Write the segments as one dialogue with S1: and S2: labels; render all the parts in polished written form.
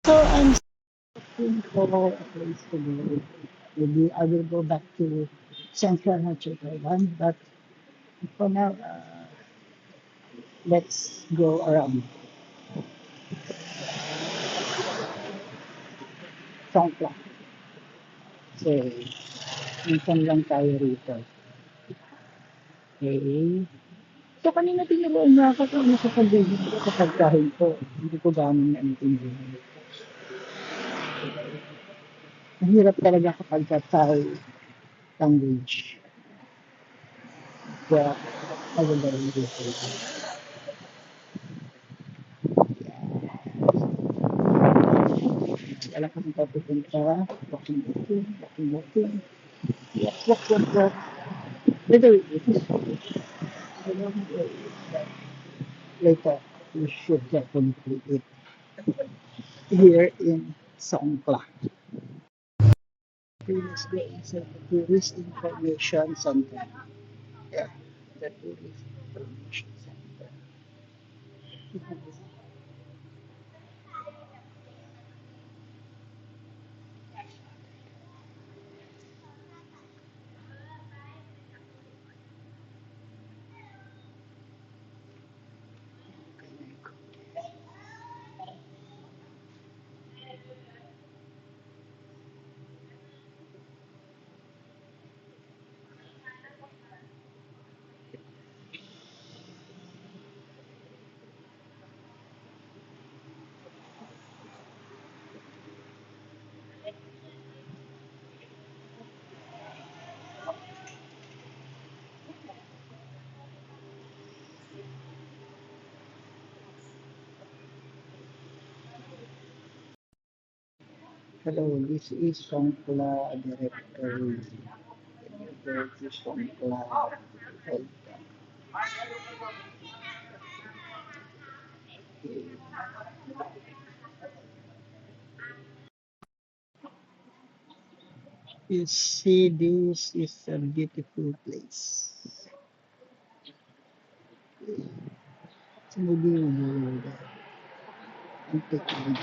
S1: So I'm looking for a place to go. Maybe I will go back to Central Nature Thailand, but for now, let's go around Songkla. So, minsan lang tayo rito. Okay. So, kanina tinuruan niya ako kung ano sa pag-ibig ko sa pagkain ko. Hindi ko gano'n naintindihan. Mahirap talaga kapag Thai language. Kaya, magagaling dito. Alam ko kung papupunta. Walking, walking, walking, walking. Walk, walk, walk, walk. By the way, I don't know if later we should definitely eat here in Songkla. Previous days at the Tourist Information Center. Yeah, the Tourist Information Center. Hello, this is Songkla Directory. Can you go to Songkla? Hold You see, this is a beautiful place. So maybe you know that I'm taking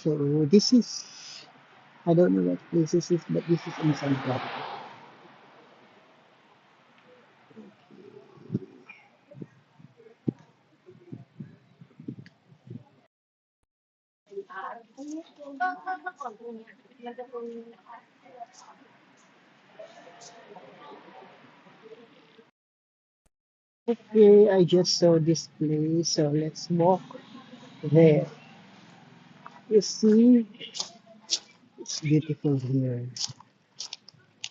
S1: So this is, I don't know what place this is, but this is in Songkla. Okay, I just saw this place, so let's walk there. You see, it's beautiful here.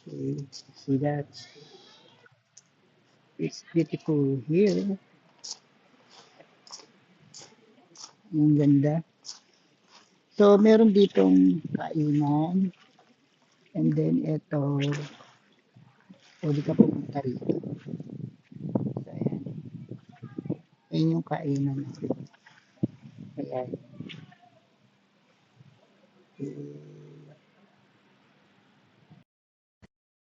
S1: Okay, see that? It's beautiful here. Ang ganda. So, meron ditong kainan. And then, ito, pwede ka pumunta rito. So, ayan. Ayan yung kainan. Ayan.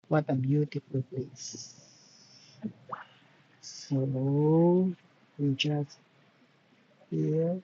S1: What a beautiful place. So, we just here.